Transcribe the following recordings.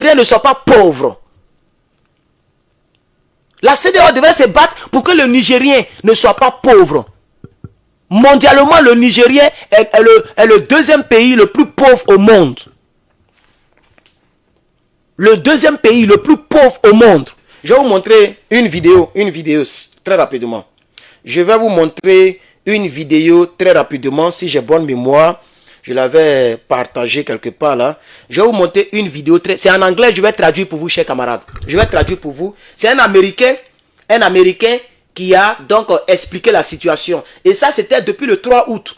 ne soit pas pauvre. La CEDEAO devait se battre pour que le Nigérien ne soit pas pauvre. Mondialement, le Nigérien est le deuxième pays le plus pauvre au monde. Le deuxième pays le plus pauvre au monde. Je vais vous montrer une vidéo très rapidement. Je vais vous montrer une vidéo très rapidement, si j'ai bonne mémoire. Je l'avais partagée quelque part là. Je vais vous montrer une vidéo très... C'est en anglais, je vais traduire pour vous, chers camarades. Je vais traduire pour vous. C'est un Américain qui a donc expliqué la situation. Et ça, c'était depuis le 3 août.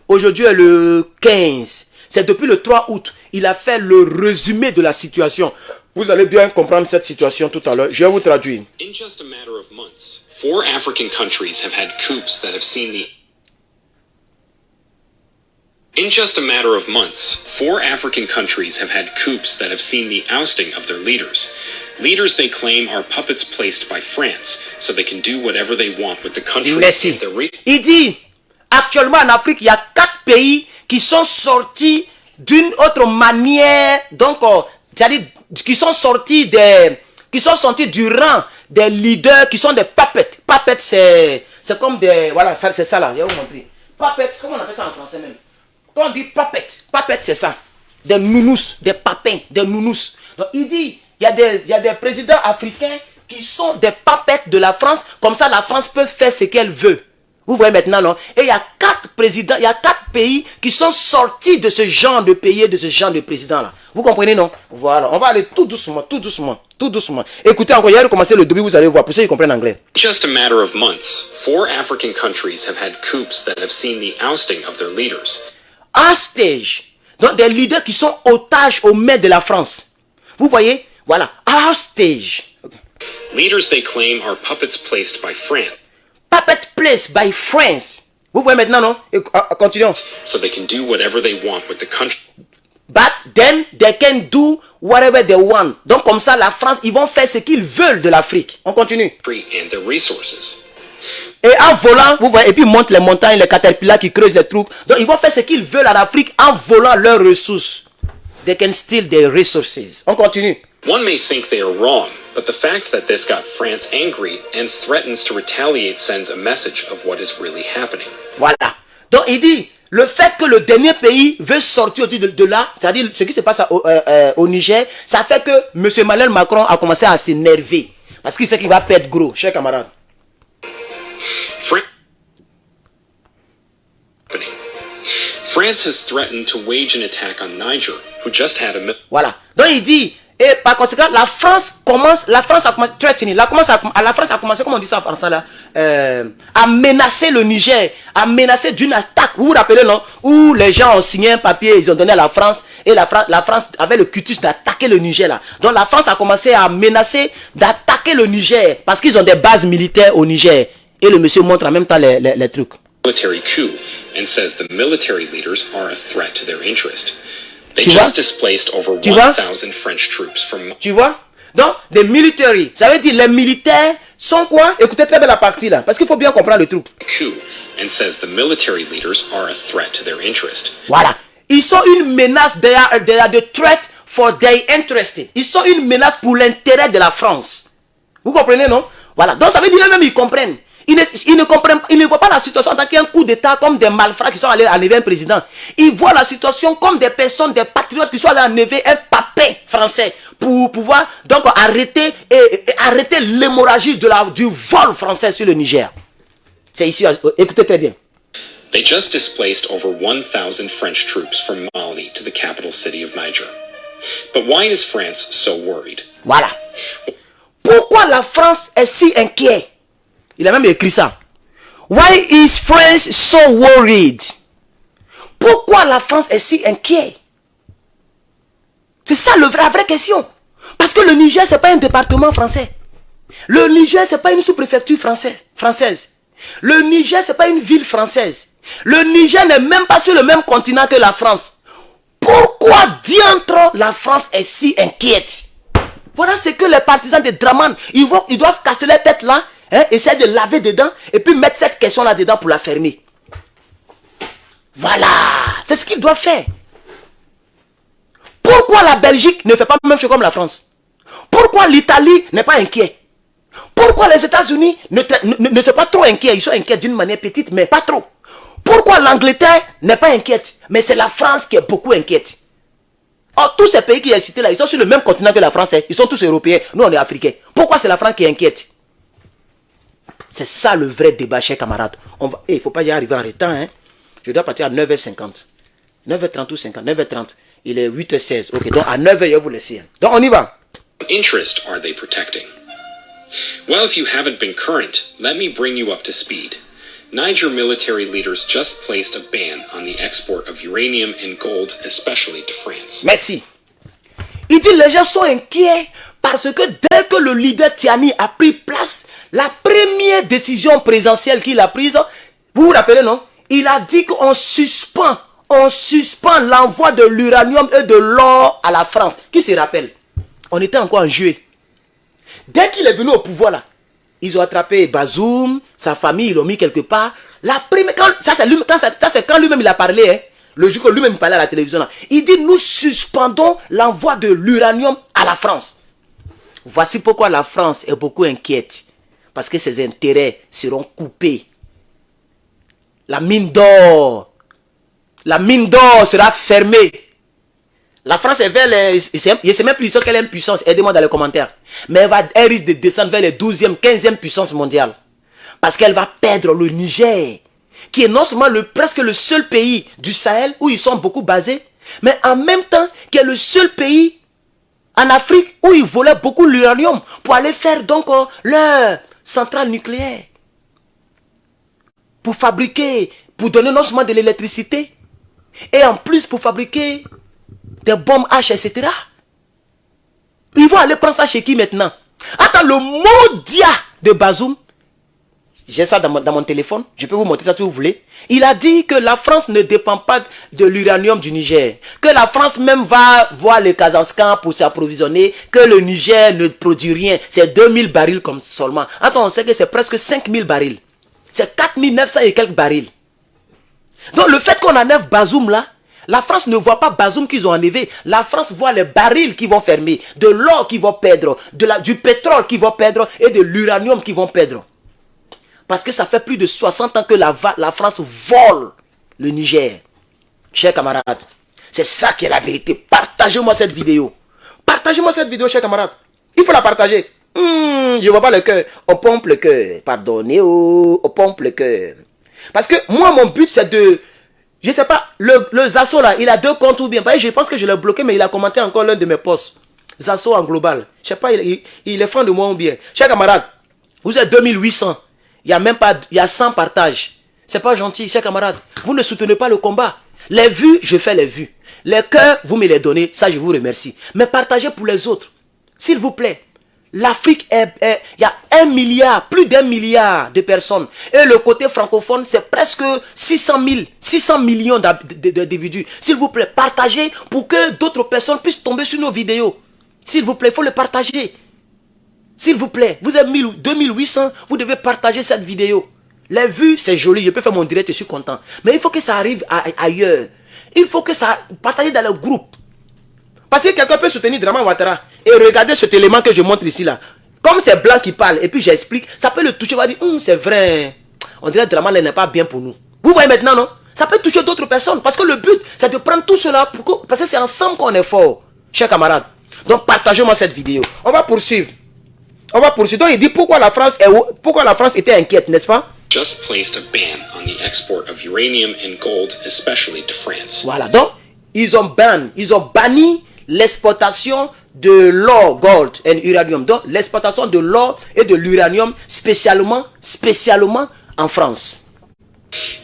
Aujourd'hui est le 15. C'est depuis le 3 août. Il a fait le résumé de la situation. Vous allez bien comprendre cette situation tout à l'heure. Je vais vous traduire. In just a matter of months, 4 African countries have had coups that have seen the... In just a matter of months, 4 African countries have had coups that have seen the ousting of their leaders. Leaders they claim are puppets placed by France, so they can do whatever they want with the country. Merci. Il dit, actuellement en Afrique, il y a 4 pays qui sont sortis d'une autre manière, donc, c'est-à-dire, qui sont sortis du rang des leaders qui sont des puppets. Puppets, c'est comme des, voilà, c'est ça là, je vais vous montrer. Puppets, comment on appelle ça en français même? Quand on dit puppets, c'est ça. Des nounous, des papins, des nounous. Donc il dit, il y a des présidents africains qui sont des puppets de la France. Comme ça, la France peut faire ce qu'elle veut. Vous voyez maintenant, non? Et il y a 4 présidents, il y a 4 pays qui sont sortis de ce genre de pays, de ce genre de président-là. Vous comprenez, non? Voilà. On va aller tout doucement, tout doucement, tout doucement. Écoutez encore, il y a recommencé le début, vous allez voir, pour ceux qui comprennent anglais. Just a matter of months, 4 African countries have had coups that have seen the ousting of their leaders. Hostage. Donc des leaders qui sont otages aux mains de la France. Vous voyez? Voilà. Hostage. Leaders they claim are puppets placed by France. Puppet placed by France. Vous voyez maintenant, non? Continuons. So they can do whatever they want with the country. But then they can do whatever they want. Donc comme ça, la France, ils vont faire ce qu'ils veulent de l'Afrique. On continue. And their resources. Et en volant, vous voyez, et puis ils montent les montagnes, les caterpillars qui creusent les trous. Donc ils vont faire ce qu'ils veulent en Afrique en volant leurs ressources. They can steal their resources. On continue. One may think they are wrong, but the fact that this got France angry and threatens to retaliate sends a message of what is really happening. Voilà. Donc il dit, le fait que le dernier pays veut sortir de là, c'est-à-dire ce qui se passe au Niger, ça fait que M. Emmanuel Macron a commencé à s'énerver. Parce qu'il sait qu'il va perdre gros, chers camarades. France has threatened to wage an attack on Niger, who just had a... Voilà. Donc il dit, et par conséquent, la France a commencé, la France a commencé, comment on dit ça en français là, à menacer le Niger, à menacer d'une attaque. Vous vous rappelez, non? Où les gens ont signé un papier, ils ont donné à la France, et la France avait le cutus d'attaquer le Niger là. Donc la France a commencé à menacer d'attaquer le Niger, parce qu'ils ont des bases militaires au Niger. Et le monsieur montre en même temps les trucs. Military coup and says the military leaders are a threat to their interest. They just displaced over 1,000 French troops from... Tu vois? Donc, des military, ça veut dire les militaires sont quoi? Écoutez très bien la partie là, parce qu'il faut bien comprendre le truc. Coup and says the military leaders are a threat to their interest. Voilà. Ils sont une menace, they are the threat for their interest. Ils sont une menace pour l'intérêt de la France. Vous comprenez, non? Voilà. Donc, ça veut dire eux-mêmes, ils comprennent. Ils ne comprennent, ils ne voient pas la situation en tant qu'un coup d'État comme des malfrats qui sont allés enlever un président. Ils voient la situation comme des personnes, des patriotes qui sont allés enlever un papin français pour pouvoir donc arrêter l'hémorragie du vol français sur le Niger. C'est ici, écoutez très bien. They just displaced over 1,000 French troops from Mali to the capital city of Niger. But why is France so worried? Voilà. Pourquoi la France est si inquiète? Il a même écrit ça. Why is France so worried? Pourquoi la France est si inquiète? C'est ça la vraie question. Parce que le Niger, ce n'est pas un département français. Le Niger, ce n'est pas une sous-préfecture française. Le Niger, ce n'est pas une ville française. Le Niger n'est même pas sur le même continent que la France. Pourquoi diantre la France est si inquiète? Voilà ce que les partisans de Draman, ils doivent casser leur tête là. Essayer de laver dedans et puis mettre cette question là dedans pour la fermer. Voilà, c'est ce qu'ils doivent faire. Pourquoi la Belgique ne fait pas la même chose comme la France? Pourquoi l'Italie n'est pas inquiet? Pourquoi les États-Unis ne sont pas trop inquiets? Ils sont inquiets d'une manière petite, mais pas trop. Pourquoi l'Angleterre n'est pas inquiète? Mais c'est la France qui est beaucoup inquiète. Or, tous ces pays qui sont cités là, ils sont sur le même continent que la France. Ils sont tous européens. Nous, on est africains. Pourquoi c'est la France qui est inquiète? C'est ça le vrai débat, chers camarades. Il ne faut pas y arriver en retard. Hein. Je dois partir à 9h50. 9h30 ou 50. 9h30. Il est 8h16. Ok, donc à 9h, je vais vous laisser. Donc, on y va. What interest are they protecting? Well, if you haven't been current, let me bring you up to speed. Niger military leaders just placed a ban on the export of uranium and gold, especially to France. Merci. Il dit les gens sont inquiets parce que dès que le leader Tiani a pris place, la première décision présidentielle qu'il a prise, vous vous rappelez non? Il a dit qu'on suspend l'envoi de l'uranium et de l'or à la France. Qui se rappelle? On était encore en juillet. Dès qu'il est venu au pouvoir là, ils ont attrapé Bazoum, sa famille, ils l'ont mis quelque part. La première, ça c'est quand lui-même il a parlé, hein, le jour que lui-même parlait à la télévision là. Il dit nous suspendons l'envoi de l'uranium à la France. Voici pourquoi la France est beaucoup inquiète. Parce que ses intérêts seront coupés. La mine d'or sera fermée. La France est vers les... Je ne sais même plus quelle est une puissance. Aidez-moi dans les commentaires. Mais elle risque de descendre vers les 12e, 15e puissance mondiale. Parce qu'elle va perdre le Niger. Qui est non seulement presque le seul pays du Sahel où ils sont beaucoup basés. Mais en même temps qui est le seul pays en Afrique où ils volaient beaucoup l'uranium. Pour aller faire donc leur centrale nucléaire. Pour fabriquer, pour donner non seulement de l'électricité. Et en plus pour fabriquer... des bombes H, etc. Ils vont aller prendre ça chez qui maintenant? Attends, le maudit de Bazoum, j'ai ça dans mon téléphone, je peux vous montrer ça si vous voulez. Il a dit que la France ne dépend pas de l'uranium du Niger. Que la France même va voir le Kazakhstan pour s'approvisionner. Que le Niger ne produit rien. C'est 2000 barils comme seulement. Attends, on sait que c'est presque 5000 barils. C'est 4900 et quelques barils. Donc le fait qu'on enlève Bazoum là, la France ne voit pas Bazoum qu'ils ont enlevé. La France voit les barils qui vont fermer, de l'or qui vont perdre, du pétrole qui vont perdre et de l'uranium qui vont perdre. Parce que ça fait plus de 60 ans que la France vole le Niger. Chers camarades, c'est ça qui est la vérité. Partagez-moi cette vidéo. Partagez-moi cette vidéo, chers camarades. Il faut la partager. Je ne vois pas le cœur. On pompe le cœur. Pardonnez, on pompe le cœur. Parce que moi, mon but, c'est de... Je ne sais pas, le Zasso là, il a 2 comptes ou bien. Je pense que je l'ai bloqué, mais il a commenté encore l'un de mes posts. Zasso en global. Je ne sais pas, il est fan de moi ou bien. Chers camarades, vous êtes 2800. Il y a même pas, il y a 100 partages. C'est pas gentil, chers camarades. Vous ne soutenez pas le combat. Les vues, je fais les vues. Les cœurs, vous me les donnez. Ça, je vous remercie. Mais partagez pour les autres. S'il vous plaît. L'Afrique il y a 1 milliard, plus d'1 milliard de personnes. Et le côté francophone, c'est presque 600 millions d'individus. S'il vous plaît, partagez pour que d'autres personnes puissent tomber sur nos vidéos. S'il vous plaît, il faut le partager. S'il vous plaît, vous êtes 2800, vous devez partager cette vidéo. Les vues, c'est joli, je peux faire mon direct, je suis content. Mais il faut que ça arrive ailleurs. Il faut que ça partage dans le groupe. Parce que quelqu'un peut soutenir Draman Ouattara. Et regardez cet élément que je montre ici là. Comme c'est blanc qui parle et puis j'explique, ça peut le toucher, on va dire, c'est vrai. On dirait que Draman n'est pas bien pour nous. Vous voyez maintenant, non? Ça peut toucher d'autres personnes. Parce que le but, c'est de prendre tout cela. Parce que c'est ensemble qu'on est fort, chers camarades. Donc partagez-moi cette vidéo. On va poursuivre. Donc il dit pourquoi la France était inquiète, n'est-ce pas? Just placed a ban on the export of uranium and gold, especially to France. Voilà, donc ils ont banni l'exportation de l'or, gold and uranium. Donc l'exportation de l'or et de l'uranium spécialement en France.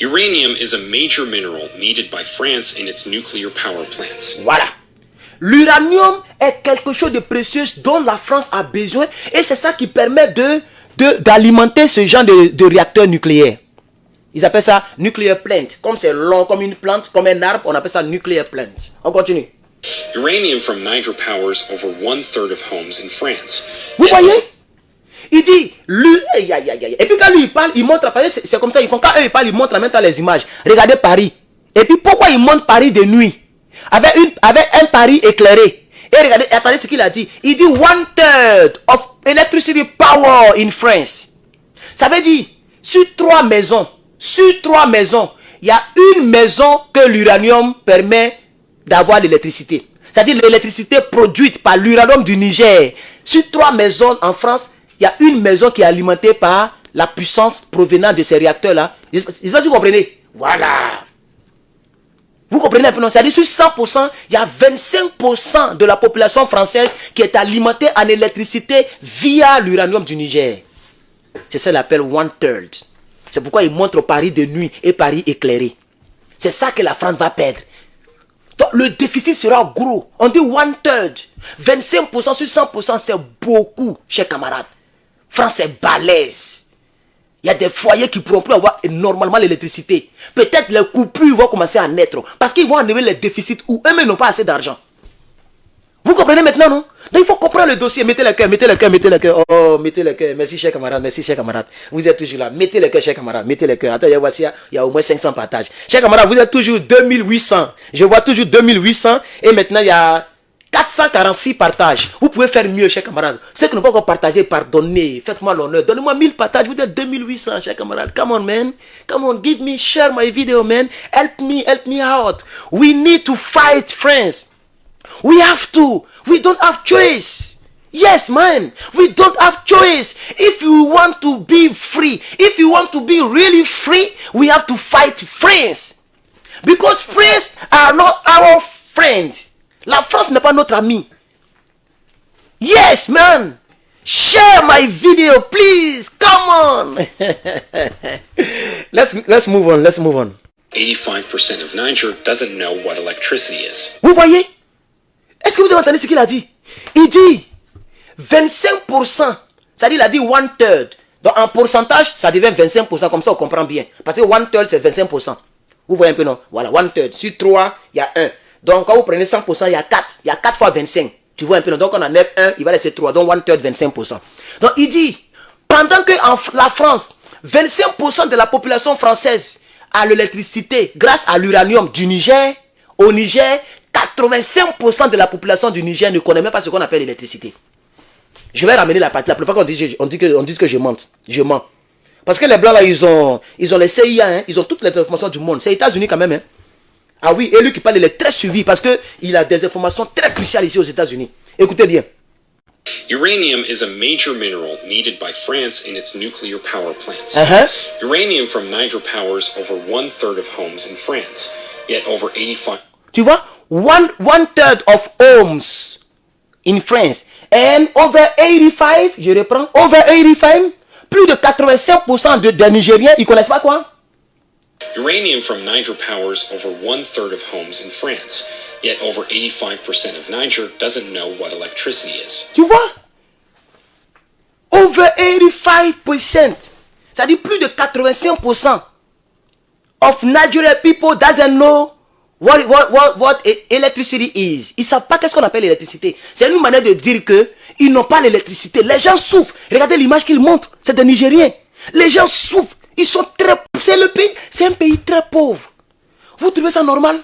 Uranium is a major mineral needed by France in its nuclear power plants. Voilà. L'uranium est quelque chose de précieux dont la France a besoin et c'est ça qui permet d'alimenter ce genre de réacteurs nucléaires. Ils appellent ça nuclear plant. Comme c'est long, comme une plante, comme un arbre, on appelle ça nuclear plant. On continue. Uranium from Niger powers over 1/3 of homes in France. Vous voyez? Il dit, et puis quand lui il parle, il montre à Paris, c'est comme ça, ils font, quand eux ils parlent, ils montrent en même temps les images. Regardez Paris. Et puis pourquoi ils montrent Paris de nuit? avec un Paris éclairé. Et regardez, attendez ce qu'il a dit. Il dit 1/3 of electricity power in France. Ça veut dire, sur 3 maisons, il y a une maison que l'uranium permet d'avoir l'électricité. C'est-à-dire l'électricité produite par l'uranium du Niger. Sur 3 maisons en France, il y a une maison qui est alimentée par la puissance provenant de ces réacteurs-là. Je ne sais pas si vous comprenez. Voilà. Vous comprenez un peu, non? C'est-à-dire sur 100%, il y a 25% de la population française qui est alimentée en électricité via l'uranium du Niger. C'est ça qu'on appelle 1/3. C'est pourquoi il montre Paris de nuit et Paris éclairé. C'est ça que la France va perdre. Donc le déficit sera gros. On dit 1/3. 25% sur 100%, c'est beaucoup, chers camarades. France est balèze. Il y a des foyers qui ne pourront plus avoir normalement l'électricité. Peut-être les coupures vont commencer à naître. Parce qu'ils vont enlever les déficits où eux-mêmes n'ont pas assez d'argent. Vous comprenez maintenant, non? Donc il faut comprendre le dossier. Mettez le cœur, mettez le cœur, mettez le cœur. Oh, mettez le cœur. Merci, chers camarades, merci, chers camarades. Vous êtes toujours là. Mettez le cœur, chers camarades, mettez le cœur. Attends, voici, il y a au moins 500 partages. Chers camarades, vous êtes toujours 2800. Je vois toujours 2800. Et maintenant, il y a 446 partages. Vous pouvez faire mieux, chers camarades. Ceux qui n'ont pas encore partagé, pardonnez. Faites-moi l'honneur. Donnez-moi 1000 partages. Vous êtes 2800, chers camarades. Come on, man. Come on, give me, share my video, man. Help me out. We need to fight, friends. We have to. We don't have choice. Yes, man. We don't have choice. If you want to be free, if you want to be really free, we have to fight friends. Because friends are not our friends. La France n'est pas notre ami. Yes, man. Share my video, please. Come on. Let's move on. Let's move on. 85% of Niger doesn't know what electricity is. Vous voyez? Est-ce que vous avez entendu ce qu'il a dit? Il dit 25%. C'est-à-dire, il a dit 1/3. Donc, en pourcentage, ça devient 25%. Comme ça, on comprend bien. Parce que 1/3, c'est 25%. Vous voyez un peu, non? Voilà, 1/3. Sur 3, il y a 1. Donc, quand vous prenez 100%, il y a 4. Il y a 4 fois 25. Tu vois un peu, non? Donc, on enlève 1, il va rester 3. Donc, 1/3, 25%. Donc, il dit, pendant que en la France, 25% de la population française a l'électricité grâce à l'uranium du Niger, au Niger, 85% de la population du Niger ne connaît même pas ce qu'on appelle l'électricité. Je vais ramener la partie. La plupart on dit que je mens. Parce que les blancs là, ils ont les CIA, hein, ils ont toutes les informations du monde. C'est les États-Unis quand même. Hein. Ah oui, et lui qui parle, il est très suivi parce qu'il a des informations très cruciales ici aux États-Unis. Écoutez bien. Uranium is a major mineral needed by France in its nuclear power plants. Uranium from Niger powers over 1/3 of homes in France, yet over 85. Tu vois, 1/3 of homes in France and over 85, je reprends, over 85, plus de 85% des Nigériens, ils connaissent pas quoi? Uranium from Niger powers over 1/3 of homes in France, yet over 85% of Niger doesn't know what electricity is. Tu vois? Over 85%, c'est-à-dire plus de 85% of Nigerian people doesn't know what electricity is. Ils ne savent pas qu'est-ce qu'on appelle l'électricité. C'est une manière de dire que ils n'ont pas l'électricité. Les gens souffrent. Regardez l'image qu'ils montrent. C'est des Nigériens. Les gens souffrent. Ils sont très... C'est un pays très pauvre. Vous trouvez ça normal?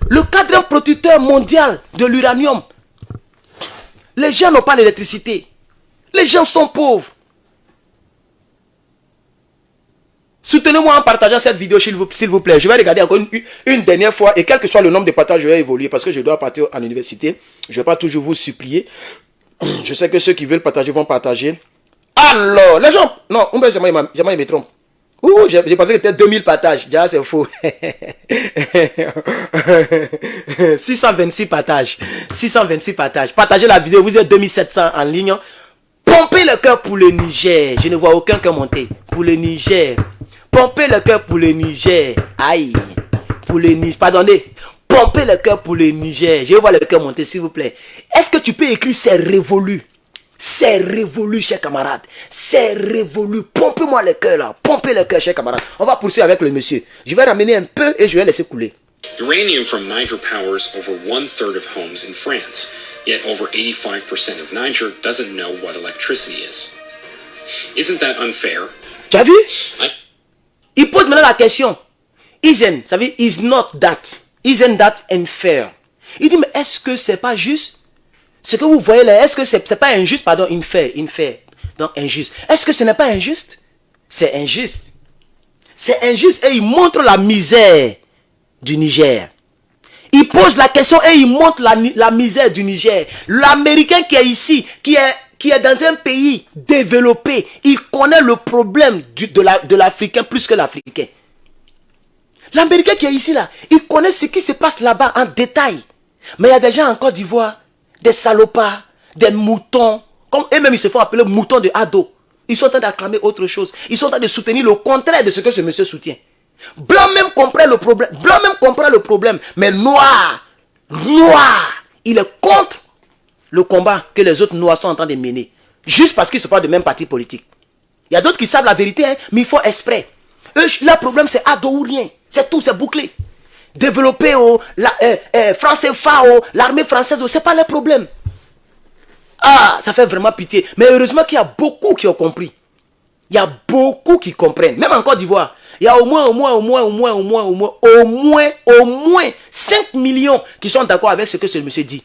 Le quatrième producteur mondial de l'uranium. Les gens n'ont pas l'électricité. Les gens sont pauvres. Soutenez-moi en partageant cette vidéo, s'il vous plaît. Je vais regarder encore une dernière fois. Et quel que soit le nombre de partages, je vais évoluer. Parce que je dois partir à l'université. Je ne vais pas toujours vous supplier. Je sais que ceux qui veulent partager vont partager. Alors, les gens... Non, jamais ils me trompent. Ouh, j'ai pensé que c'était 2000 partages. Déjà, c'est faux. 626 partages. 626 partages. Partagez la vidéo. Vous êtes 2700 en ligne. Pompez le cœur pour le Niger. Je ne vois aucun cœur monter. Pour le Niger. Pompez le cœur pour le Niger. Aïe. Pour le Niger. Pardonnez. Pompez le cœur pour le Niger. Je vois le cœur monter, s'il vous plaît. Est-ce que tu peux écrire c'est révolu? C'est révolu, chers camarades. C'est révolu. Pompez-moi le cœur là. Pompez le cœur, chers camarades. On va poursuivre avec le monsieur. Je vais ramener un peu et je vais laisser couler. Uranium from Niger powers over 1/3 of homes in France, yet over 85% of Niger doesn't know what electricity is. Isn't that unfair? Tu as vu? Il pose maintenant la question. Isn't, ça veut dire is not that. Isn't that unfair? Il dit, mais est-ce que c'est pas juste? Ce que vous voyez là, est-ce que c'est pas injuste? Pardon, unfair. Donc, injuste. Est-ce que ce n'est pas injuste? C'est injuste. C'est injuste et il montre la misère du Niger. Il pose la question et il montre la misère du Niger. L'Américain qui est ici, qui est dans un pays développé, il connaît le problème de l'Africain plus que l'Africain. L'Américain qui est ici là, il connaît ce qui se passe là-bas en détail. Mais il y a des gens en Côte d'Ivoire, des salopards, des moutons, comme eux-mêmes ils se font appeler moutons de ado. Ils sont en train d'acclamer autre chose. Ils sont en train de soutenir le contraire de ce que ce monsieur soutient. Blanc même comprend le problème. Blanc même comprend le problème. Mais noir, il est contre le combat que les autres noirs sont en train de mener. Juste parce qu'ils ne sont pas de même parti politique. Il y a d'autres qui savent la vérité, hein, mais ils font exprès. Eux, leur problème c'est ado ou rien. C'est tout, c'est bouclé. Développer français FAO, l'armée française, c'est pas le problème. Ah, ça fait vraiment pitié. Mais heureusement qu'il y a beaucoup qui ont compris. Il y a beaucoup qui comprennent. Même en Côte d'Ivoire, il y a au moins 5 millions qui sont d'accord avec ce que ce monsieur dit.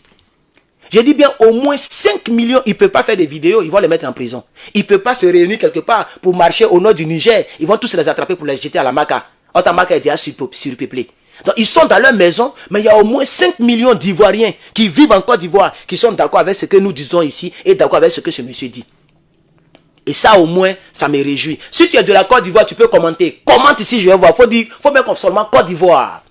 Je dis bien au moins 5 millions, ils ne peuvent pas faire des vidéos, ils vont les mettre en prison. Ils ne peuvent pas se réunir quelque part pour marcher au nord du Niger. Ils vont tous les attraper pour les jeter à la Maka. Otamaca est déjà surpeuplé. Donc ils sont dans leur maison, mais il y a au moins 5 millions d'Ivoiriens qui vivent en Côte d'Ivoire, qui sont d'accord avec ce que nous disons ici et d'accord avec ce que ce monsieur dit. Et ça au moins, ça me réjouit. Si tu es de la Côte d'Ivoire, tu peux commenter. Commente ici, je vais voir. Faut bien qu'on seulement Côte d'Ivoire.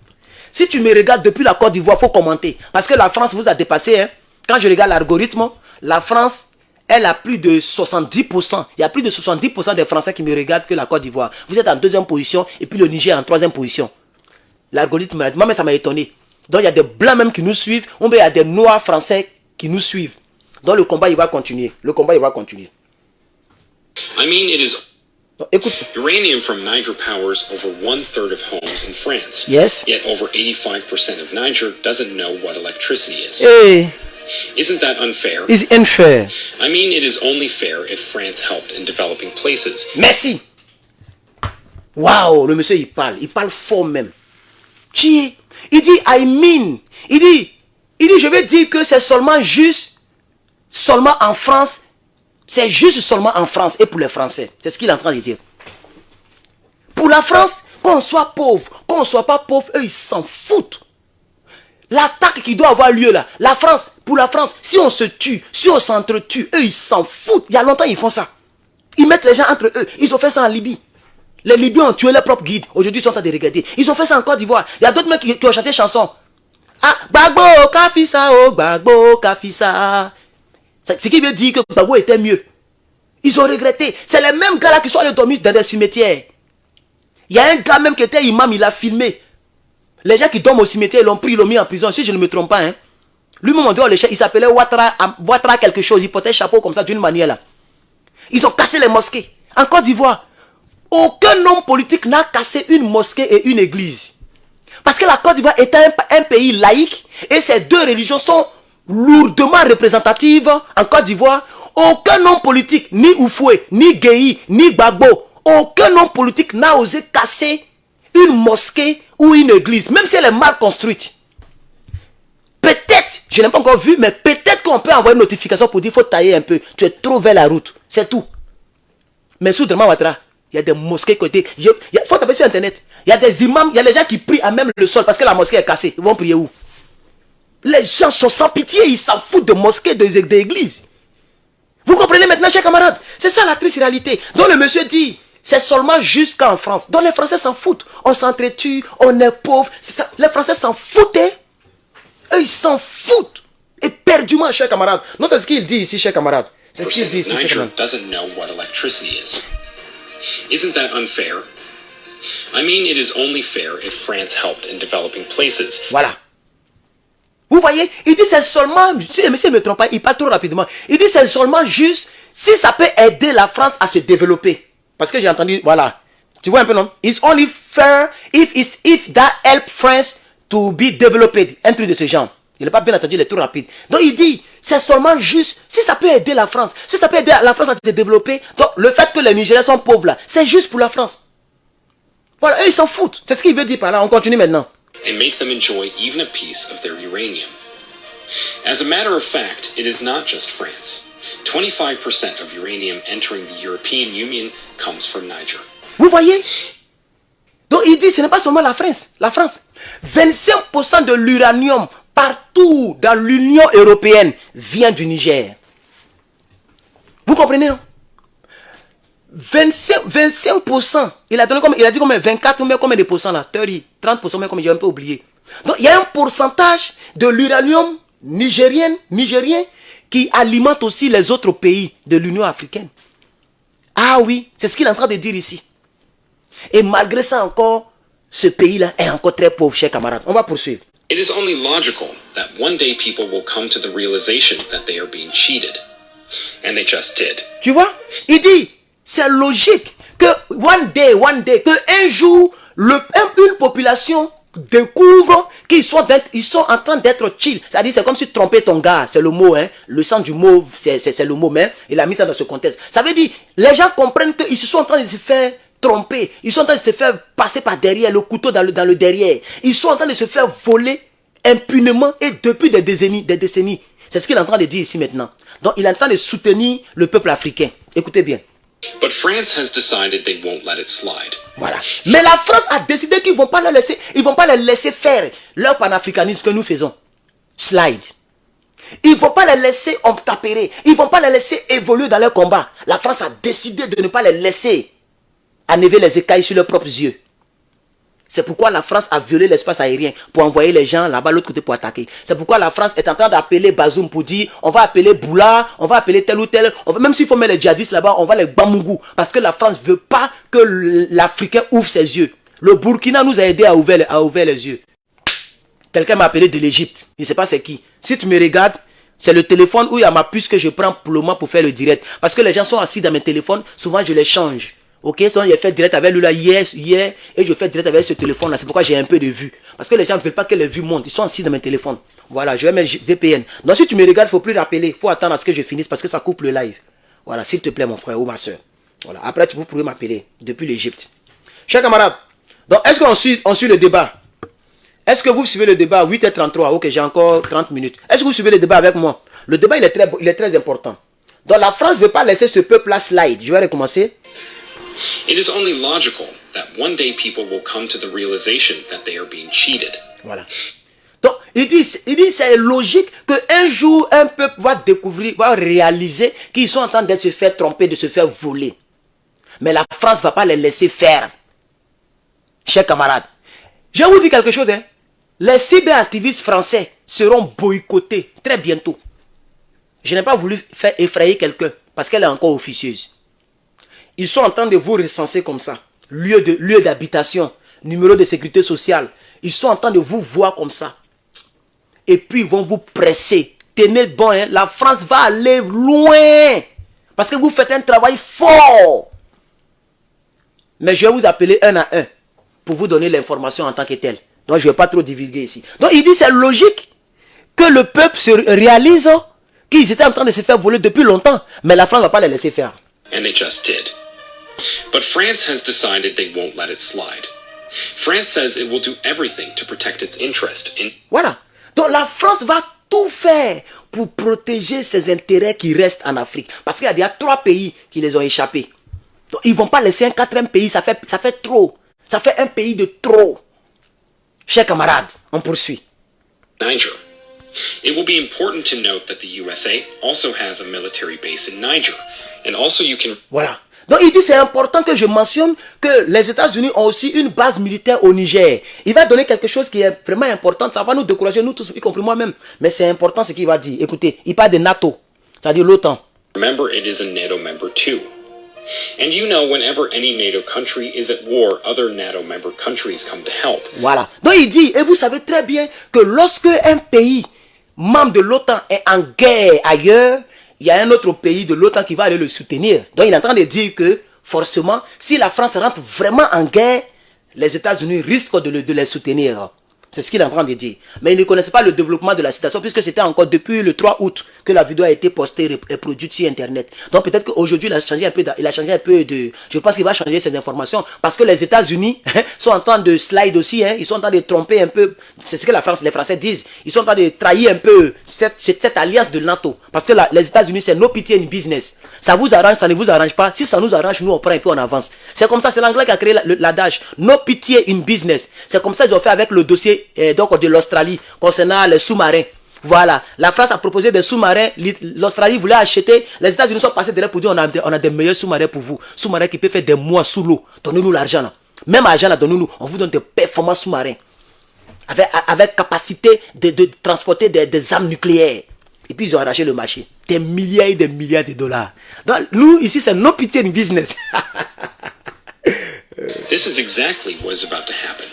Si tu me regardes depuis la Côte d'Ivoire, faut commenter. Parce que la France vous a dépassé. Hein. Quand je regarde l'algorithme, la France, elle a plus de 70%. Il y a plus de 70% des Français qui me regardent que la Côte d'Ivoire. Vous êtes en 2e position et puis le Niger en 3e position. L'algorithme, moi-même, ça m'a étonné. Donc, il y a des blancs même qui nous suivent. Ou bien, il y a des noirs français qui nous suivent. Donc, le combat, il va continuer. I mean, it is Donc, écoute. uranium from Niger powers over 1/3 of homes in France. Yes. Yet over 85% of Niger doesn't know what electricity is. Hey, Isn't that unfair? it's unfair. I mean, it is only fair if France helped in developing places. Merci. Waouh, le monsieur, il parle fort même. Il dit, I mean. Il dit, je veux dire que c'est seulement en France. C'est juste seulement en France et pour les Français. C'est ce qu'il est en train de dire. Pour la France, qu'on soit pauvre, qu'on ne soit pas pauvre, eux, ils s'en foutent. L'attaque qui doit avoir lieu là, pour la France, si on se tue, si on s'entretue, eux, ils s'en foutent. Il y a longtemps, ils font ça. Ils mettent les gens entre eux. Ils ont fait ça en Libye. Les Libyens ont tué leurs propres guides. Aujourd'hui, ils sont en train de regarder. Ils ont fait ça en Côte d'Ivoire. Il y a d'autres mecs qui ont chanté chanson. Ah, Gbagbo, Kafisa, oh, Gbagbo, Kafisa. Ce qui veut dire que Gbagbo était mieux. Ils ont regretté. C'est les mêmes gars là qui sont allés dormir dans des cimetières. Il y a un gars même qui était imam, il a filmé. Les gens qui dorment au cimetière, ils l'ont pris, ils l'ont mis en prison. Si je ne me trompe pas, hein. Lui-même, on doit le chercher. Il s'appelait Ouattara quelque chose. Il portait un chapeau comme ça d'une manière là. Ils ont cassé les mosquées. En Côte d'Ivoire, aucun homme politique n'a cassé une mosquée et une église. Parce que la Côte d'Ivoire est un pays laïque et ces deux religions sont lourdement représentatives en Côte d'Ivoire. Aucun homme politique, ni Oufoué, ni Guéhi, ni Gbagbo, aucun homme politique n'a osé casser une mosquée ou une église, même si elle est mal construite. Peut-être, je n'ai pas encore vu, mais peut-être qu'on peut envoyer une notification pour dire qu'il faut tailler un peu. Tu es trop vers la route, c'est tout. Mais sous Draman Ouattara, il y a des mosquées côté. Il faut taper sur internet. Il y a des imams, il y a des gens qui prient à même le sol parce que la mosquée est cassée. Ils vont prier où? Les gens sont sans pitié, ils s'en foutent de mosquées, d'églises. Vous comprenez maintenant, chers camarades? C'est ça la triste réalité. Donc le monsieur dit, c'est seulement jusqu'en France. Donc les Français s'en foutent. On s'entretue, on est pauvre. Les Français s'en foutent. Hein? Eux, ils s'en foutent. Éperdument, chers camarades. Non, c'est ce qu'il dit ici, chers camarades. C'est ce qu'il dit ici, chers Niger camarades. doesn't know what electricity is. Isn't that unfair? I mean, it is only fair if France helped in developing places. Voilà. Vous voyez, il dit c'est seulement, si le monsieur ne me trompe pas, il parle trop rapidement. Il dit c'est seulement juste si ça peut aider la France à se développer. Parce que j'ai entendu, voilà. Tu vois un peu, non? It's only fair if that help France to be developed. Un truc de ce genre. Il n'a pas bien entendu, il est trop rapide. Donc il dit, c'est seulement juste si ça peut aider la France. Si ça peut aider la France à se développer. Donc le fait que les Nigériens sont pauvres là, c'est juste pour la France. Voilà, eux ils s'en foutent. C'est ce qu'il veut dire par là. On continue maintenant. and make them enjoy even a piece of their uranium. As a matter of fact, it is not just France. 25% of uranium entering the European Union comes from Niger. Vous voyez? Donc il dit ce n'est pas seulement la France. 25% de l'uranium partout dans l'Union européenne vient du Niger. Vous comprenez, non? 25%. Il a dit combien? 24, mais combien de pourcents là? 30%, mais combien? J'ai un peu oublié. Donc il y a un pourcentage de l'uranium nigérien qui alimente aussi les autres pays de l'Union africaine. Ah oui, c'est ce qu'il est en train de dire ici. Et malgré ça encore, ce pays-là est encore très pauvre, chers camarades. On va poursuivre. It is only logical that one day people will come to the realization that they are being cheated. And they just did. Tu vois? Il dit, c'est logique que one day, que un jour, une population découvre qu'ils sont en train d'être chill. C'est-à-dire, c'est comme si tromper ton gars, c'est le mot, hein. Le sens du mot, c'est le mot, mais il a mis ça dans ce contexte. Ça veut dire, les gens comprennent qu'ils se sont en train de se faire tromper. Ils sont en train de se faire passer par derrière, le couteau dans le derrière. Ils sont en train de se faire voler impunément et depuis des décennies. C'est ce qu'il est en train de dire ici maintenant. Donc, il est en train de soutenir le peuple africain. Écoutez bien. But France has decided they won't let it slide. Voilà. Mais la France a décidé qu'ils ne vont pas les laisser faire leur panafricanisme que nous faisons. Slide. Ils ne vont pas les laisser obtempérer. Ils ne vont pas les laisser évoluer dans leur combat. La France a décidé de ne pas les laisser enlever les écailles sur leurs propres yeux. C'est pourquoi la France a violé l'espace aérien pour envoyer les gens là-bas l'autre côté pour attaquer. C'est pourquoi la France est en train d'appeler Bazoum pour dire on va appeler Boula, on va appeler tel ou tel. Même s'il faut mettre les djihadistes là-bas, on va les Bamungou. Parce que la France ne veut pas que l'Africain ouvre ses yeux. Le Burkina nous a aidé à ouvrir les yeux. Quelqu'un m'a appelé de l'Égypte. Je ne sais pas c'est qui. Si tu me regardes, c'est le téléphone où il y a ma puce que je prends pour le moment pour faire le direct. Parce que les gens sont assis dans mes téléphones, souvent je les change. Ok, sinon j'ai fait direct avec lui là hier et je fais direct avec ce téléphone là. C'est pourquoi j'ai un peu de vues. Parce que les gens ne veulent pas que les vues montent. Ils sont assis dans mes téléphones. Voilà, je vais mettre VPN. Donc si tu me regardes, il ne faut plus rappeler. Il faut attendre à ce que je finisse parce que ça coupe le live. Voilà, s'il te plaît mon frère ou ma soeur. Voilà, après vous pourrez m'appeler depuis l'Égypte. Chers camarades, donc est-ce qu'on suit le débat? Est-ce que vous suivez le débat à 8h33? Ok, j'ai encore 30 minutes. Est-ce que vous suivez le débat avec moi? Le débat il est très important. Donc la France ne veut pas laisser ce peuple là slide. Je vais recommencer. It is only logical that one day people will come to the realization that they are being cheated. Voilà. Donc, il dit c'est logique qu'un jour, un peuple va réaliser qu'ils sont en train de se faire tromper, de se faire voler. Mais la France ne va pas les laisser faire. Chers camarades, je vous dis quelque chose. Hein. Les cyberactivistes français seront boycottés très bientôt. Je n'ai pas voulu faire effrayer quelqu'un parce qu'elle est encore officieuse. Ils sont en train de vous recenser comme ça. Lieu d'habitation, numéro de sécurité sociale. Ils sont en train de vous voir comme ça. Et puis ils vont vous presser. Tenez bon, hein? La France va aller loin. Parce que vous faites un travail fort. Mais je vais vous appeler un à un pour vous donner l'information en tant que tel. Donc je ne vais pas trop divulguer ici. Donc il dit c'est logique que le peuple se réalise qu'ils étaient en train de se faire voler depuis longtemps. Mais la France ne va pas les laisser faire. And they just did. But France has decided they won't let it slide. France says it will do everything to protect its interest in... Voilà. Donc la France va tout faire pour protéger ses intérêts qui restent en Afrique. Parce qu'il y a déjà 3 pays qui les ont échappés. Donc ils ne vont pas laisser un 4e pays. Ça fait trop. Ça fait un pays de trop. Chers camarades, on poursuit. Niger. It will be important to note that the USA also has a military base in Niger. And also you can... Voilà. Donc il dit c'est important que je mentionne que les États-Unis ont aussi une base militaire au Niger. Il va donner quelque chose qui est vraiment important. Ça va nous décourager, nous tous, y compris moi-même. Mais c'est important ce qu'il va dire. Écoutez, il parle de NATO, c'est-à-dire l'OTAN. Remember, it is a NATO member too. And you know, whenever any NATO country is at war, other NATO member countries come to help. Voilà. Donc il dit, et vous savez très bien que lorsque un pays membre de l'OTAN est en guerre ailleurs, il y a un autre pays de l'OTAN qui va aller le soutenir. Donc il est en train de dire que forcément, si la France rentre vraiment en guerre, les États-Unis risquent de les soutenir. C'est ce qu'il est en train de dire. Mais il ne connaissait pas le développement de la situation puisque c'était encore depuis le 3 août que la vidéo a été postée et produite sur Internet. Donc peut-être qu'aujourd'hui, il a changé un peu de... Je pense qu'il va changer cette information parce que les États-Unis sont en train de slide aussi. Ils sont en train de tromper un peu. C'est ce que les Français disent. Ils sont en train de trahir un peu cette alliance de NATO. Parce que les États-Unis, c'est no pity in business. Ça vous arrange, ça ne vous arrange pas. Si ça nous arrange, nous on prend un peu en avance. C'est comme ça, c'est l'anglais qui a créé l'adage. No pity in business. C'est comme ça qu'ils ont fait avec le dossier donc de l'Australie concernant les sous-marins. Voilà, la France a proposé des sous-marins, l'Australie voulait acheter, les États-Unis sont passés derrière pour dire on a des meilleurs sous-marins pour vous, sous-marins qui peuvent faire des mois sous l'eau, donnez-nous l'argent là, même argent là, donnez-nous, on vous donne des performances sous-marins, avec capacité de transporter des armes nucléaires. Et puis ils ont arraché le marché, des milliards et des milliards de dollars. Donc nous ici c'est no pity in business. This is exactly what is about to happen.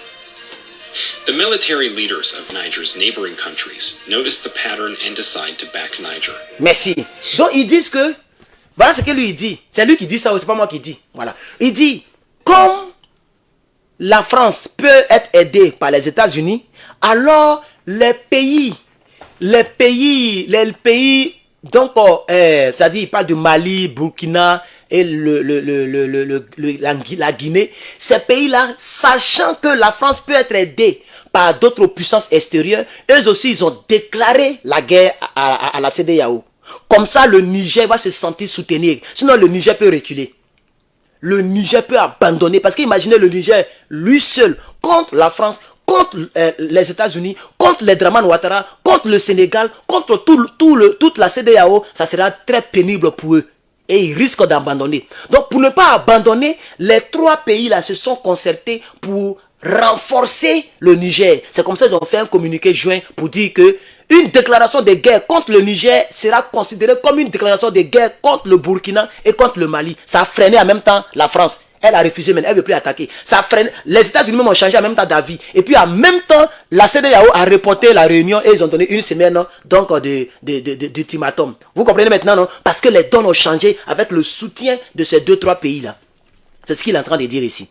The military leaders of Niger's neighboring countries noticed the pattern and decide to back Niger. Merci. Donc ils disent que, voilà ce que lui il dit. C'est lui qui dit ça, c'est pas moi qui dis. Voilà. Il dit, comme la France peut être aidée par les États-Unis, alors les pays, donc, c'est-à-dire, il parle de Mali, Burkina et la Guinée. Ces pays-là, sachant que la France peut être aidée par d'autres puissances extérieures, eux aussi, ils ont déclaré la guerre à la CEDEAO. Comme ça, le Niger va se sentir soutenir. Sinon, le Niger peut reculer. Le Niger peut abandonner. Parce qu'imaginez le Niger, lui seul, contre la France, contre les États-Unis, contre les Draman Ouattara, contre le Sénégal, contre toute la CEDEAO, ça sera très pénible pour eux. Et ils risquent d'abandonner. Donc pour ne pas abandonner, les trois pays-là se sont concertés pour renforcer le Niger. C'est comme ça qu'ils ont fait un communiqué joint pour dire que une déclaration de guerre contre le Niger sera considérée comme une déclaration de guerre contre le Burkina et contre le Mali. Ça a freiné en même temps la France. Elle a refusé, mais elle ne veut plus attaquer. Ça freine. Les États-Unis même ont changé en même temps d'avis. Et puis en même temps, la CEDEAO a reporté la réunion et ils ont donné une semaine donc d'ultimatum. Vous comprenez maintenant, non? Parce que les donnes ont changé avec le soutien de ces 2-3 pays-là. C'est ce qu'il est en train de dire ici.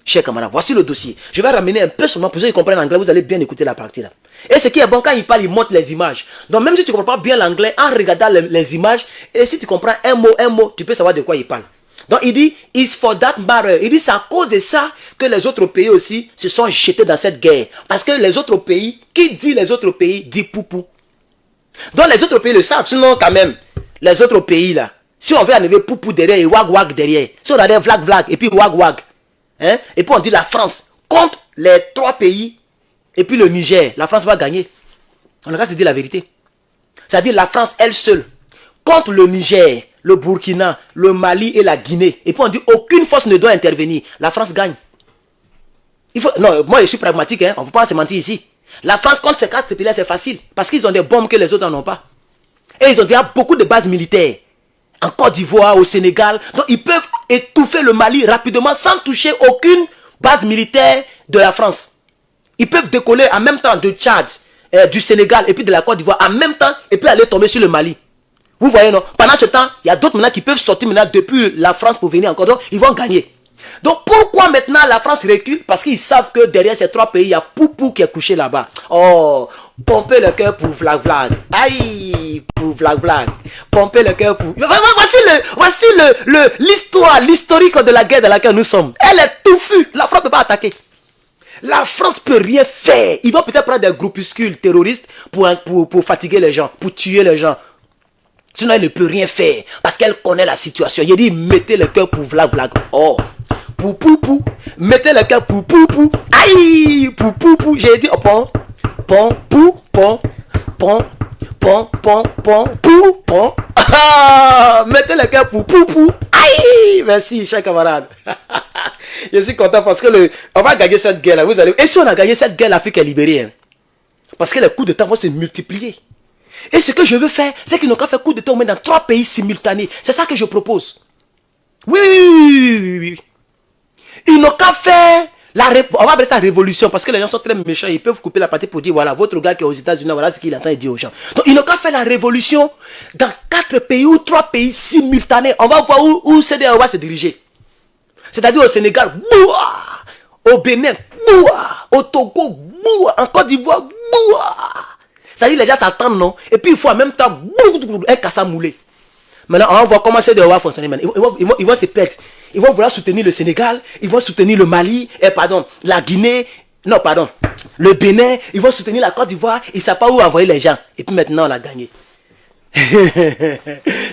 Chers camarades, voici le dossier. Je vais ramener un peu seulement pour ceux qui comprennent l'anglais. Vous allez bien écouter la partie là. Et ce qui est bon, quand il parle, il montre les images. Donc même si tu ne comprends pas bien l'anglais, en regardant les images, et si tu comprends un mot, tu peux savoir de quoi il parle. Donc il dit, it's for that matter. Il dit, c'est à cause de ça que les autres pays aussi se sont jetés dans cette guerre. Parce que les autres pays, qui dit les autres pays, dit poupou. Donc les autres pays le savent, sinon quand même, les autres pays là, si on veut enlever poupou derrière et wag derrière, si on a des vlag et puis wag, hein, et puis on dit la France contre les 3 pays, et puis le Niger, la France va gagner. On a qu'à se dire la vérité. C'est-à-dire la France elle seule, contre le Niger, le Burkina, le Mali et la Guinée. Et puis on dit aucune force ne doit intervenir. La France gagne. Non, moi je suis pragmatique, hein, on ne peut pas se mentir ici. La France contre ces 4 pays-là, c'est facile. Parce qu'ils ont des bombes que les autres n'en ont pas. Et ils ont déjà beaucoup de bases militaires. En Côte d'Ivoire, au Sénégal. Donc ils peuvent étouffer le Mali rapidement sans toucher aucune base militaire de la France. Ils peuvent décoller en même temps de Tchad, du Sénégal et puis de la Côte d'Ivoire en même temps et puis aller tomber sur le Mali. Vous voyez, non? Pendant ce temps, il y a d'autres maintenant qui peuvent sortir maintenant depuis la France pour venir encore. Donc, ils vont gagner. Donc, pourquoi maintenant la France recule? Parce qu'ils savent que derrière ces 3 pays, il y a Poupou qui est couché là-bas. Oh, pomper le cœur pour Vlag. Aïe, pour Vlag. Pomper le cœur pour... Voici l'histoire, l'historique de la guerre dans laquelle nous sommes. Elle est touffue. La France ne peut pas attaquer. La France ne peut rien faire. Ils vont peut-être prendre des groupuscules terroristes pour fatiguer les gens, pour tuer les gens. Sinon, elle ne peut rien faire. Parce qu'elle connaît la situation. Il dit, mettez le cœur pour Vlag. Oh, pour Poupou. Mettez le cœur pour Poupou. Aïe, pour Poupou. J'ai dit, oh, pom. Ah, mettez le cœur pour Poupou. Aïe, merci, chers camarades. Je suis content parce que on va gagner cette guerre là. Vous allez... Et si on a gagné cette guerre, l'Afrique est libérée. Hein? Parce que les coups de temps vont se multiplier. Et ce que je veux faire, c'est qu'ils n'ont qu'à faire coup de temps dans 3 pays simultanés. C'est ça que je propose. Oui. Ils n'ont qu'à faire on va appeler ça révolution parce que les gens sont très méchants. Ils peuvent couper la partie pour dire voilà, votre gars qui est aux États-Unis, voilà ce qu'il est en train de dire aux gens. Donc ils n'ont qu'à faire la révolution dans 4 pays ou 3 pays simultanés. On va voir où CEDEAO va se diriger. C'est-à-dire au Sénégal, boua, au Bénin, boua, au Togo, boua. En Côte d'Ivoire, boua. Ça dit, les gens s'attendent, non? Et puis, il faut en même temps, un cassa moulé. Maintenant, on va voir comment c'est de voir fonctionner. Ils vont se perdre. Ils vont vouloir soutenir le Sénégal, ils vont soutenir le Mali, la Guinée, non, pardon, le Bénin, ils vont soutenir la Côte d'Ivoire, ils ne savent pas où envoyer les gens. Et puis maintenant, on a gagné.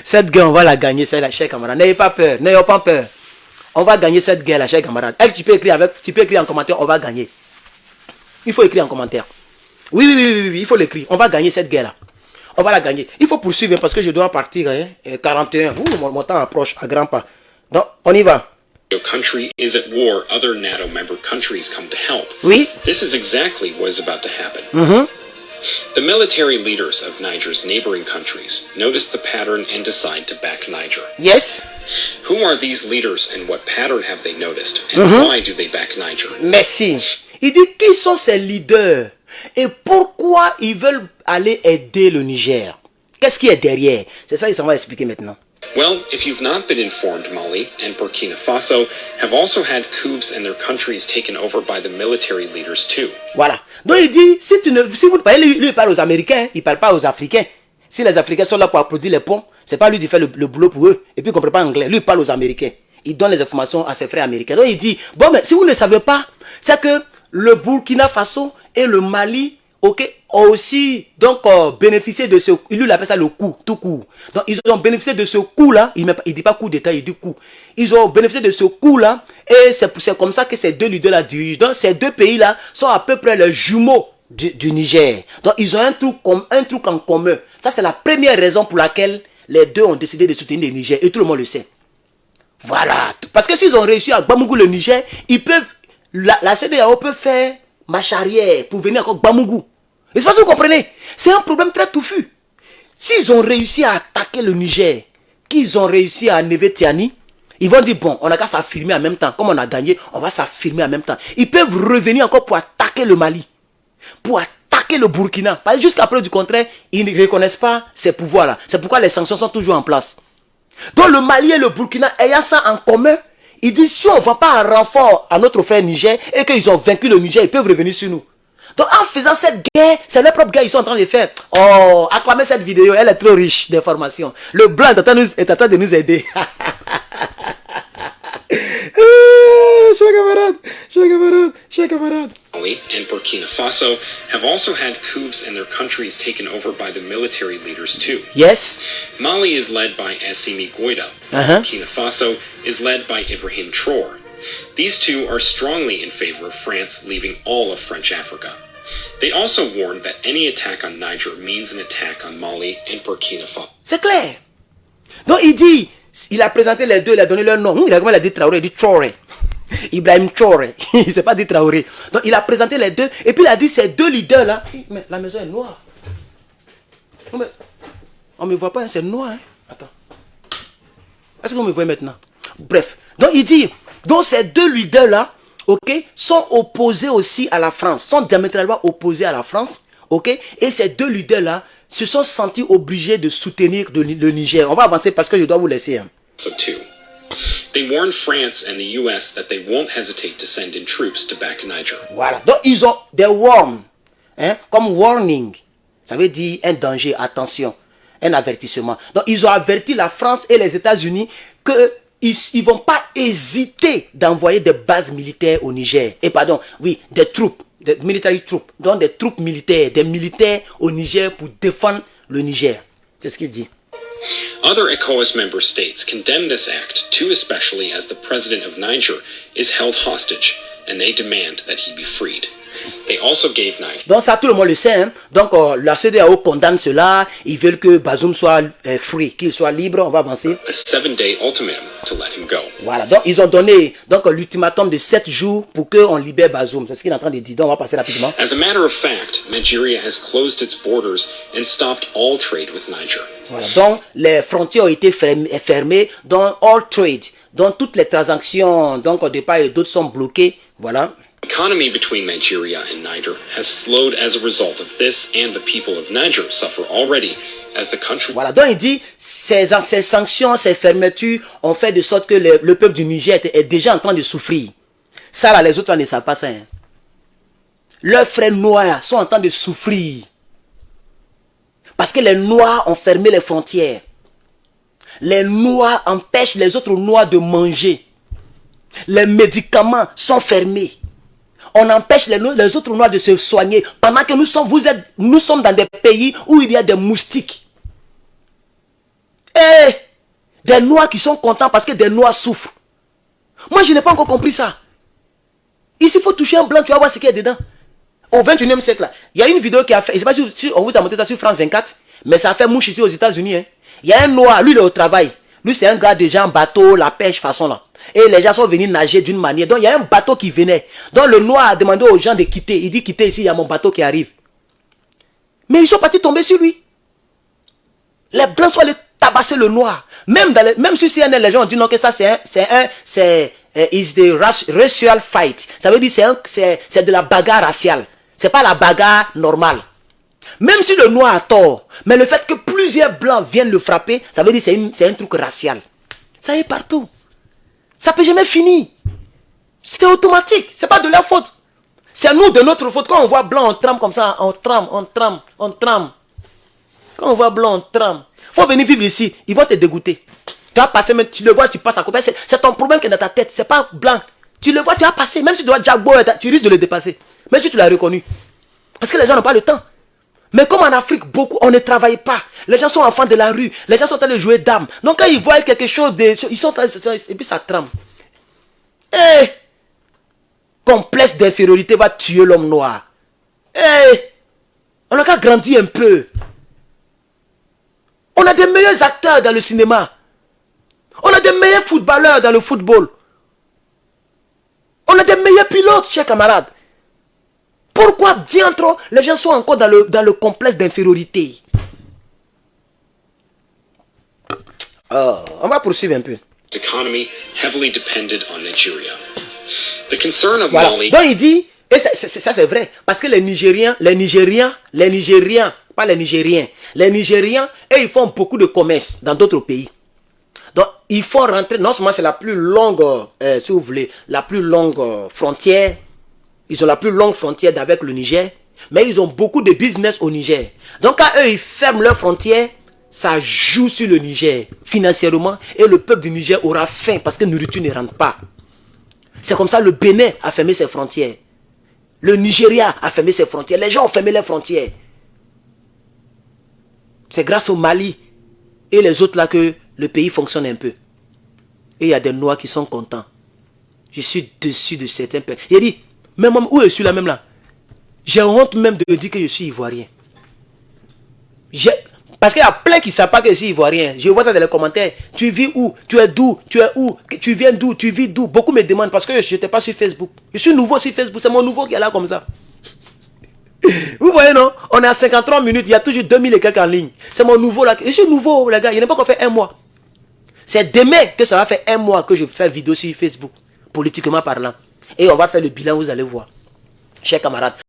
Cette guerre, on va la gagner, c'est la chère camarade. N'ayez pas peur, n'ayez pas peur. On va gagner cette guerre, la chère camarade. Tu peux écrire en commentaire, on va gagner. Il faut écrire en commentaire. Oui, il faut l'écrire. On va gagner cette guerre-là. On va la gagner. Il faut poursuivre parce que je dois partir. 41. Mon temps approche à grands pas. Donc, on y va. Your country is at war, other NATO member countries come to help. Oui. This is exactly what is about to happen. The military leaders of Niger's neighboring countries notice the pattern and decide to back Niger. Yes. Who are these leaders and what pattern have they noticed? And why do they back Niger? Merci. Il dit qui sont ces leaders et pourquoi ils veulent aller aider le Niger? Qu'est-ce qui est derrière? C'est ça qu'il s'en va expliquer maintenant. Well, if you've not been informed, Mali and Burkina Faso have also had coups and their countries taken over by the military leaders too. Voilà. Donc il dit, si vous parlez, lui il parle aux Américains, il ne parle pas aux Africains. Si les Africains sont là pour applaudir les ponts, c'est pas lui qui fait le boulot pour eux. Et puis il ne comprend pas anglais. Lui il parle aux Américains. Il donne les informations à ses frères américains. Donc il dit, bon mais si vous ne le savez pas, c'est que le Burkina Faso et le Mali, ont aussi donc bénéficié de ce, lui il appelle ça le coup, tout court. Donc ils ont bénéficié de ce coup-là, il ne dit pas coup d'État, il dit coup. Ils ont bénéficié de ce coup-là et c'est comme ça que ces deux leaders-là dirigent. Donc ces deux pays-là sont à peu près les jumeaux du Niger. Donc ils ont un truc en commun. Ça c'est la première raison pour laquelle les deux ont décidé de soutenir le Niger et tout le monde le sait. Voilà. Parce que s'ils ont réussi à Bamoukou le Niger, ils peuvent, la CEDEAO peut faire marche arrière pour venir encore Bamoukou. Et c'est pas ce que vous comprenez. C'est un problème très touffu. S'ils ont réussi à attaquer le Niger, qu'ils ont réussi à enlever Tiani, ils vont dire, bon, on n'a qu'à s'affirmer en même temps. Comme on a gagné, on va s'affirmer en même temps. Ils peuvent revenir encore pour attaquer le Mali, pour attaquer le Burkina. Parce que jusqu'à preuve du contraire, ils ne reconnaissent pas ces pouvoirs-là. C'est pourquoi les sanctions sont toujours en place. Donc le Mali et le Burkina, ayant ça en commun, ils disent, si on ne va pas en renfort à notre frère Niger, et qu'ils ont vaincu le Niger, ils peuvent revenir sur nous. Donc en faisant cette guerre, c'est leur propre guerre qu'ils sont en train de faire. Oh, acclamez cette vidéo, elle est trop riche d'informations. Le blanc est en train de nous aider. Chers camarades. Mali and Burkina Faso have also had coups and their countries taken over by the military leaders too. Yes. Mali is led by Assimi Goïta. Burkina Faso is led by Ibrahim Traoré. These two are strongly in favor of France leaving all of French Africa. They also warned that any attack on Niger means an attack on Mali and Burkina Faso. C'est clair. Donc il dit, il a présenté les deux, il a donné leur nom. Il a dit Traoré, il dit Traoré. Ibrahim Traoré. Il ne s'est pas dit Traoré. Donc il a présenté les deux. Et puis il a dit ces deux leaders-là. Mais la maison est noire. On ne me voit pas, hein, c'est noir. Hein. Attends. Est-ce que vous me voyez maintenant? Bref. Donc il dit, donc ces deux leaders-là, ok, sont opposés aussi à la France. Sont diamétralement opposés à la France. Ok. Et ces deux leaders-là se sont sentis obligés de soutenir le Niger. On va avancer parce que je dois vous laisser. Hein. So too. They warned France and the US that they won't hesitate to send in troops to back Niger. Voilà. Donc ils ont des warn, hein, comme warning. Ça veut dire un danger, attention, un avertissement. Donc ils ont averti la France et les États-Unis qu'ils ne vont pas hésiter d'envoyer des bases militaires au Niger. Et pardon, oui, des troupes, des military troops, donc des troupes militaires, des militaires au Niger pour défendre le Niger. C'est ce qu'il dit. Other ECOWAS member states condemn this act, too especially as the president of Niger is held hostage, and they demand that he be freed. They also gave Niger. Donc ça tout le monde le sait. Hein? Donc la CEDEAO condamne cela. Ils veulent que Bazoum soit free, qu'il soit libre. On va avancer. A 7-day ultimatum to let him go. Voilà. Donc ils ont donné l'ultimatum de 7 jours pour qu'on libère Bazoum. C'est ce qu'il est en train de dire. Donc on va passer rapidement. As a matter of fact, Nigeria has closed its borders and stopped all trade with Niger. Voilà. Donc les frontières ont été fermées. Donc all trade, donc toutes les transactions donc de part et d'autre sont bloquées. Voilà. The economy between Nigeria and Niger has slowed as a result of this, and the people of Niger suffer already as the country. Voilà, donc il dit ces sanctions, ces fermetures ont fait de sorte que le peuple du Niger est déjà en train de souffrir. Ça là, les autres ne savent pas ça. Hein. leurs frères noirs sont en train de souffrir. Parce que les noirs ont fermé les frontières. Les noirs empêchent les autres noirs de manger. Les médicaments sont fermés. On empêche les autres noirs de se soigner. Pendant que nous sommes dans des pays où il y a des moustiques. Et des noirs qui sont contents parce que des noirs souffrent. Moi, je n'ai pas encore compris ça. Ici, il faut toucher un blanc, tu vas voir ce qu'il y a dedans. Au 21e siècle, là, il y a une vidéo qui a fait, je ne sais pas si on vous a montré ça sur France 24, mais ça a fait mouche ici aux États-Unis. Hein. Il y a un noir, lui il est au travail. Lui c'est un gars déjà en bateau, la pêche façon là. Et les gens sont venus nager d'une manière. Donc il y a un bateau qui venait. Donc le noir a demandé aux gens de quitter. Il dit quittez ici, il y a mon bateau qui arrive. Mais ils sont partis tomber sur lui. Les blancs sont allés tabasser le noir. Même sur CNN, les gens ont dit non que ça c'est racial fight. Ça veut dire c'est de la bagarre raciale. C'est pas la bagarre normale. Même si le noir a tort, mais le fait que plusieurs blancs viennent le frapper, ça veut dire que c'est un truc racial. Ça y est partout. Ça peut jamais finir. C'est automatique. C'est pas de leur faute. C'est nous de notre faute. Quand on voit blanc, on trame comme ça. On trame. Quand on voit blanc, on trame. Faut venir vivre ici. Ils vont te dégoûter. Tu vas passer, mais tu le vois, tu passes à côté. C'est ton problème qui est dans ta tête. C'est pas blanc. Tu le vois, tu vas passer. Même si tu dois jabbo, tu risques de le dépasser. Même si tu l'as reconnu. Parce que les gens n'ont pas le temps. Mais comme en Afrique, beaucoup, on ne travaille pas. Les gens sont enfants de la rue. Les gens sont en train de jouer dames. Donc quand ils voient quelque chose, ils sont en train de... Et puis ça trame. Complexe d'infériorité va tuer l'homme noir. On a qu'à grandir un peu. On a des meilleurs acteurs dans le cinéma. On a des meilleurs footballeurs dans le football. On a des meilleurs pilotes, chers camarades. Pourquoi diantre les gens sont encore dans le complexe d'infériorité? On va poursuivre un peu. Economy heavily depended on Nigeria. The concern of Voilà. Mali. Donc il dit, et ça c'est vrai, parce que les Nigériens, pas les Nigériens, les Nigériens, et ils font beaucoup de commerce dans d'autres pays. Donc ils font rentrer, non seulement c'est la plus longue, si vous voulez, la plus longue frontière. Ils ont la plus longue frontière avec le Niger. Mais ils ont beaucoup de business au Niger. Donc quand eux, ils ferment leurs frontières, ça joue sur le Niger financièrement. Et le peuple du Niger aura faim parce que la nourriture ne rentre pas. C'est comme ça le Bénin a fermé ses frontières. Le Nigeria a fermé ses frontières. Les gens ont fermé leurs frontières. C'est grâce au Mali et les autres là que le pays fonctionne un peu. Et il y a des Noirs qui sont contents. Je suis dessus de certains pays. Il dit... Même où je suis là même là. J'ai honte même de dire que je suis ivoirien. Parce qu'il y a plein qui ne savent pas que je suis ivoirien. Je vois ça dans les commentaires. Tu vis où? Tu es d'où? Tu es où? Tu viens d'où? Tu vis d'où? Beaucoup me demandent parce que je n'étais pas sur Facebook. Je suis nouveau sur Facebook. C'est mon nouveau qui est là comme ça. Vous voyez non? On est à 53 minutes. Il y a toujours 2000 et quelques en ligne. C'est mon nouveau là. Je suis nouveau les gars. Il n'est pas encore fait un mois. C'est demain que ça va faire un mois que je fais vidéo sur Facebook. Politiquement parlant. Et on va faire le bilan, vous allez voir. Chers camarades.